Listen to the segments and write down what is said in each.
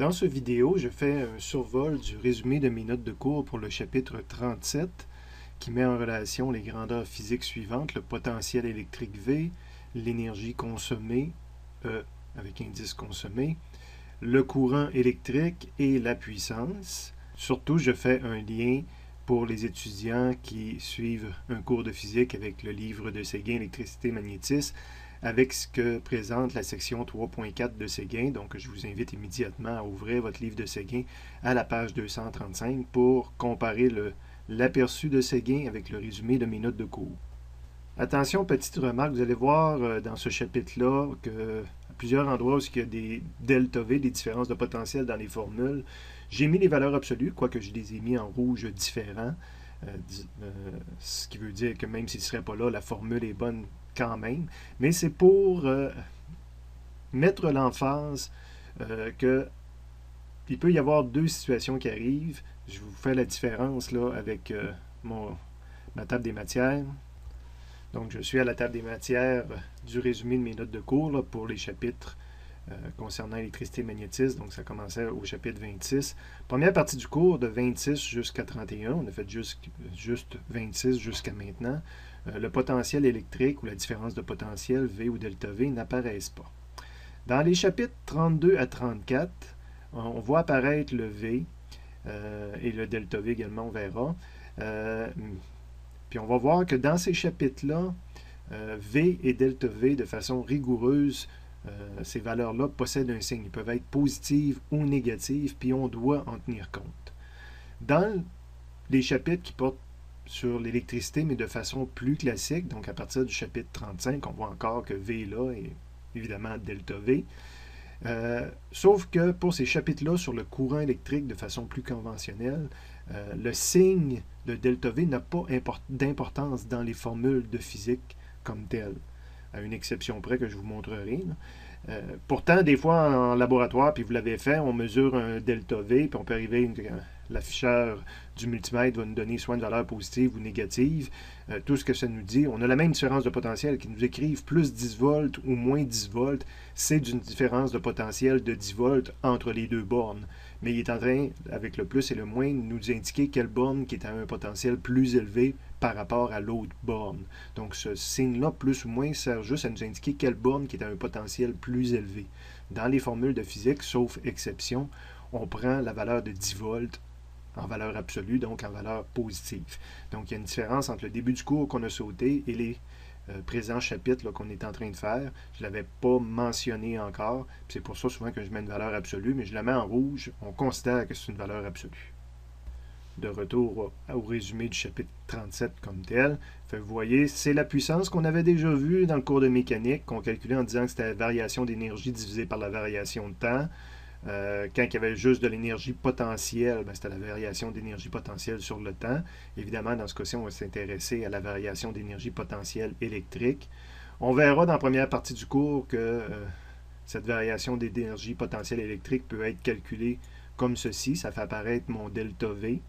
Dans ce vidéo, je fais un survol du résumé de mes notes de cours pour le chapitre 37 qui met en relation les grandeurs physiques suivantes, le potentiel électrique V, l'énergie consommée, E avec indice consommé, le courant électrique et la puissance. Surtout, je fais un lien pour les étudiants qui suivent un cours de physique avec le livre de Séguin, Électricité, magnétisme, avec ce que présente la section 3.4 de Séguin. Donc, je vous invite immédiatement à ouvrir votre livre de Séguin à la page 235 pour comparer l'aperçu de Séguin avec le résumé de mes notes de cours. Attention, petite remarque, vous allez voir dans ce chapitre-là que à plusieurs endroits où il y a des delta V, des différences de potentiel dans les formules, j'ai mis les valeurs absolues, quoique je les ai mis en rouge différent, ce qui veut dire que même s'il ne serait pas là, la formule est bonne quand même, mais c'est pour mettre l'emphase que il peut y avoir deux situations qui arrivent. Je vous fais la différence là avec ma table des matières. Donc, je suis à la table des matières du résumé de mes notes de cours là, pour les chapitres concernant électricité et magnétisme. Donc, ça commençait au chapitre 26. Première partie du cours, de 26 jusqu'à 31. On a fait juste 26 jusqu'à maintenant. Le potentiel électrique ou la différence de potentiel V ou delta V n'apparaissent pas. Dans les chapitres 32 à 34, on voit apparaître le V et le delta V également, on verra. Puis on va voir que dans ces chapitres-là, V et delta V, de façon rigoureuse, ces valeurs-là possèdent un signe. Ils peuvent être positives ou négatives, puis on doit en tenir compte. Dans les chapitres qui portent sur l'électricité, mais de façon plus classique, donc à partir du chapitre 35, on voit encore que V est là, et évidemment delta V. Sauf que pour ces chapitres-là sur le courant électrique de façon plus conventionnelle, le signe de delta V n'a pas d'importance dans les formules de physique comme telles, à une exception près que je vous montrerai. Pourtant, des fois en laboratoire, puis vous l'avez fait, on mesure un delta V, puis on peut arriver, l'afficheur du multimètre va nous donner soit une valeur positive ou négative. Tout ce que ça nous dit, on a la même différence de potentiel qui nous écrivent plus 10 volts ou moins 10 volts. C'est d'une différence de potentiel de 10 volts entre les deux bornes. Mais il est en train, avec le plus et le moins, de nous indiquer quelle borne qui est à un potentiel plus élevé par rapport à l'autre borne. Donc ce signe-là, plus ou moins, sert juste à nous indiquer quelle borne qui est à un potentiel plus élevé. Dans les formules de physique, sauf exception, on prend la valeur de 10 volts en valeur absolue, donc en valeur positive. Donc il y a une différence entre le début du cours qu'on a sauté et les présents chapitres qu'on est en train de faire. Je ne l'avais pas mentionné encore, c'est pour ça souvent que je mets une valeur absolue, mais je la mets en rouge, on considère que c'est une valeur absolue. De retour au résumé du chapitre 37 comme tel. Vous voyez, c'est la puissance qu'on avait déjà vue dans le cours de mécanique, qu'on calculait en disant que c'était la variation d'énergie divisée par la variation de temps. Quand il y avait juste de l'énergie potentielle, c'était la variation d'énergie potentielle sur le temps. Évidemment, dans ce cas-ci, on va s'intéresser à la variation d'énergie potentielle électrique. On verra dans la première partie du cours que cette variation d'énergie potentielle électrique peut être calculée comme ceci. Ça fait apparaître mon delta V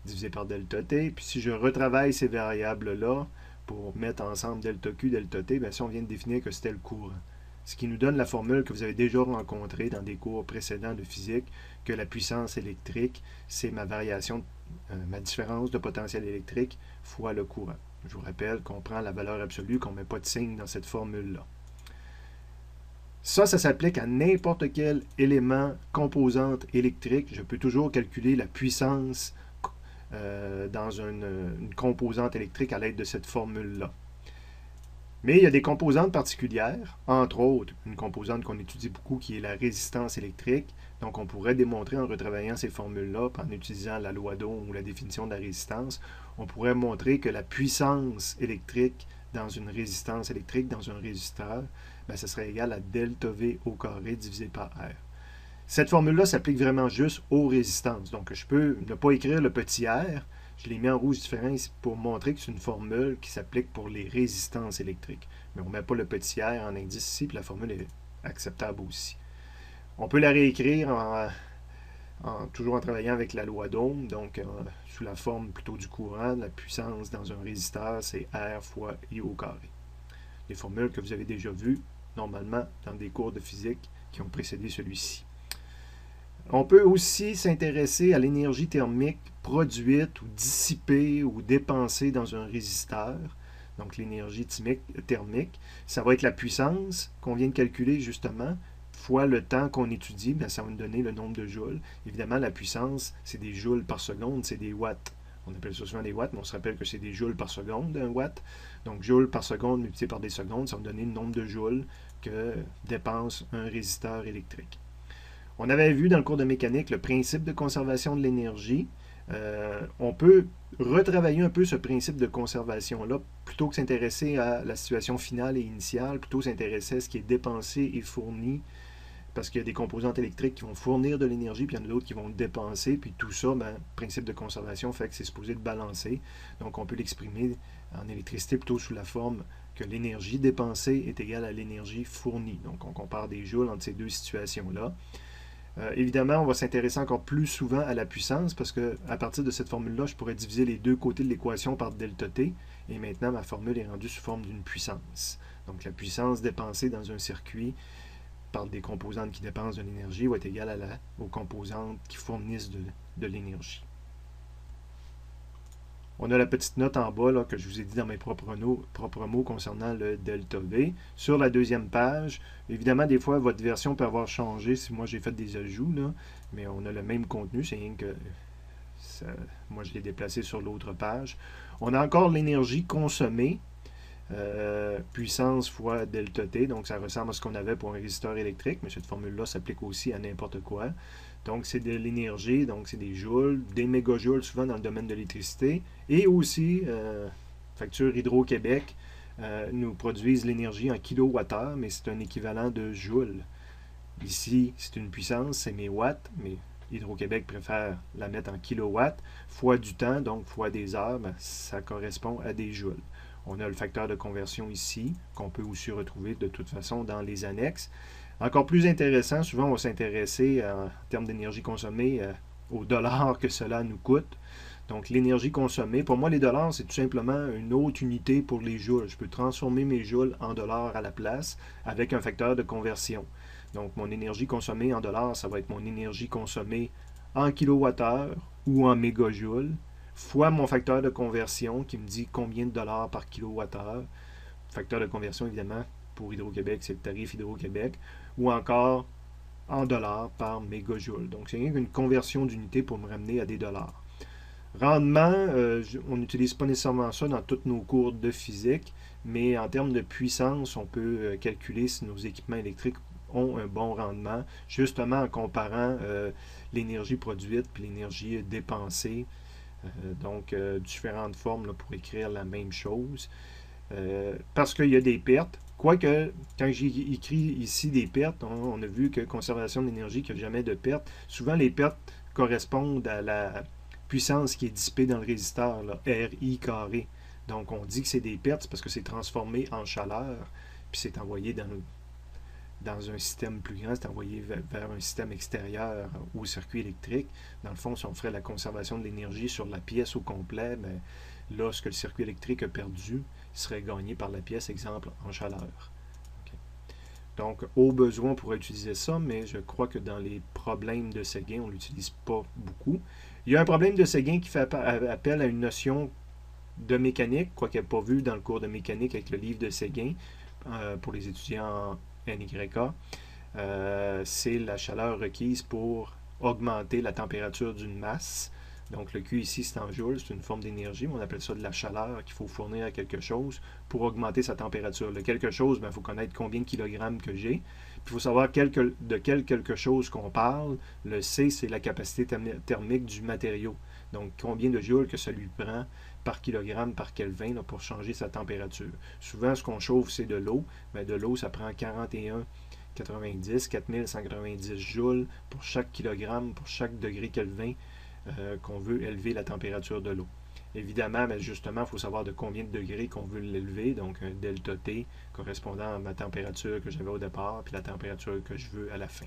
divisé par delta T. Puis si je retravaille ces variables-là pour mettre ensemble delta Q, delta T, bien ça, on vient de définir que c'était le courant. Ce qui nous donne la formule que vous avez déjà rencontrée dans des cours précédents de physique, que la puissance électrique, c'est ma variation, ma différence de potentiel électrique fois le courant. Je vous rappelle qu'on prend la valeur absolue, qu'on ne met pas de signe dans cette formule-là. Ça s'applique à n'importe quel élément, composante électrique. Je peux toujours calculer la puissance dans une composante électrique à l'aide de cette formule-là. Mais il y a des composantes particulières, entre autres une composante qu'on étudie beaucoup qui est la résistance électrique. Donc on pourrait démontrer en retravaillant ces formules-là, en utilisant la loi d'Ohm ou la définition de la résistance, on pourrait montrer que la puissance électrique dans une résistance électrique, dans un résisteur, ce serait égal à delta V au carré divisé par R. Cette formule-là s'applique vraiment juste aux résistances. Donc je peux ne pas écrire le petit r. Je l'ai mis en rouge différent pour montrer que c'est une formule qui s'applique pour les résistances électriques. Mais on ne met pas le petit r en indice ici, puis la formule est acceptable aussi. On peut la réécrire toujours en travaillant avec la loi d'Ohm, donc sous la forme plutôt du courant. La puissance dans un résisteur, c'est R fois I au carré. Les formules que vous avez déjà vues, normalement, dans des cours de physique qui ont précédé celui-ci. On peut aussi s'intéresser à l'énergie thermique produite ou dissipée ou dépensée dans un résisteur. Donc l'énergie thermique, ça va être la puissance qu'on vient de calculer justement, fois le temps qu'on étudie, bien, ça va nous donner le nombre de joules. Évidemment, la puissance, c'est des joules par seconde, c'est des watts. On appelle ça souvent des watts, mais on se rappelle que c'est des joules par seconde, un watt. Donc joules par seconde multiplié par des secondes, ça va nous donner le nombre de joules que dépense un résisteur électrique. On avait vu dans le cours de mécanique le principe de conservation de l'énergie. On peut retravailler un peu ce principe de conservation-là, plutôt que s'intéresser à la situation finale et initiale, plutôt s'intéresser à ce qui est dépensé et fourni, parce qu'il y a des composantes électriques qui vont fournir de l'énergie, puis il y en a d'autres qui vont dépenser, puis tout ça, ben, principe de conservation fait que c'est supposé de balancer. Donc on peut l'exprimer en électricité plutôt sous la forme que l'énergie dépensée est égale à l'énergie fournie. Donc on compare des joules entre ces deux situations-là. Évidemment, on va s'intéresser encore plus souvent à la puissance parce qu'à partir de cette formule-là, je pourrais diviser les deux côtés de l'équation par delta T et maintenant ma formule est rendue sous forme d'une puissance. Donc la puissance dépensée dans un circuit par des composantes qui dépensent de l'énergie va être égale aux composantes qui fournissent de l'énergie. On a la petite note en bas là, que je vous ai dit dans mes propres mots concernant le delta V. Sur la deuxième page, évidemment, des fois, votre version peut avoir changé si moi j'ai fait des ajouts, là, mais on a le même contenu, c'est rien que moi je l'ai déplacé sur l'autre page. On a encore l'énergie consommée, puissance fois delta T, donc ça ressemble à ce qu'on avait pour un résisteur électrique, mais cette formule-là s'applique aussi à n'importe quoi. Donc, c'est de l'énergie, donc c'est des joules, des mégajoules souvent dans le domaine de l'électricité. Et aussi, facture Hydro-Québec nous produisent l'énergie en kilowattheure, mais c'est un équivalent de joules. Ici, c'est une puissance, c'est mes watts, mais Hydro-Québec préfère la mettre en kilowatts, fois du temps, donc fois des heures, ben, ça correspond à des joules. On a le facteur de conversion ici, qu'on peut aussi retrouver de toute façon dans les annexes. Encore plus intéressant, souvent on va s'intéresser en termes d'énergie consommée au dollar que cela nous coûte. Donc l'énergie consommée, pour moi les dollars c'est tout simplement une autre unité pour les joules. Je peux transformer mes joules en dollars à la place avec un facteur de conversion. Donc mon énergie consommée en dollars, ça va être mon énergie consommée en kilowattheure ou en mégajoules, fois mon facteur de conversion qui me dit combien de dollars par kilowattheure. Facteur de conversion évidemment pour Hydro-Québec, c'est le tarif Hydro-Québec, ou encore en dollars par mégajoule. Donc, c'est rien qu'une conversion d'unité pour me ramener à des dollars. Rendement, on n'utilise pas nécessairement ça dans tous nos cours de physique, mais en termes de puissance, on peut calculer si nos équipements électriques ont un bon rendement, justement en comparant l'énergie produite puis l'énergie dépensée. Donc, différentes formes là, pour écrire la même chose. Parce qu'il y a des pertes. Quoique, quand j'ai écrit ici des pertes, on a vu que conservation d'énergie, qu'il n'y a jamais de pertes. Souvent, les pertes correspondent à la puissance qui est dissipée dans le résisteur, là, RI carré. Donc, on dit que c'est des pertes parce que c'est transformé en chaleur, puis c'est envoyé dans un système plus grand, c'est envoyé vers un système extérieur au circuit électrique. Dans le fond, si on ferait la conservation de l'énergie sur la pièce au complet, bien, là, ce que le circuit électrique a perdu serait gagné par la pièce, exemple, en chaleur. Okay. Donc, au besoin, on pourrait utiliser ça, mais je crois que dans les problèmes de Séguin, on ne l'utilise pas beaucoup. Il y a un problème de Séguin qui fait appel à une notion de mécanique, quoique pas vu dans le cours de mécanique avec le livre de Séguin, pour les étudiants en NYA. C'est la chaleur requise pour augmenter la température d'une masse. Donc le Q ici, c'est en joules, c'est une forme d'énergie, mais on appelle ça de la chaleur qu'il faut fournir à quelque chose pour augmenter sa température. Le quelque chose, il faut connaître combien de kilogrammes que j'ai. Puis il faut savoir de quel quelque chose qu'on parle. Le C, c'est la capacité thermique du matériau. Donc combien de joules que ça lui prend par kilogramme, par Kelvin, là, pour changer sa température. Souvent, ce qu'on chauffe, c'est de l'eau. Mais de l'eau, ça prend 41,90, 4190 joules pour chaque kilogramme, pour chaque degré Kelvin qu'on veut élever la température de l'eau. Évidemment, mais justement, il faut savoir de combien de degrés qu'on veut l'élever, donc un delta T correspondant à ma température que j'avais au départ, puis la température que je veux à la fin.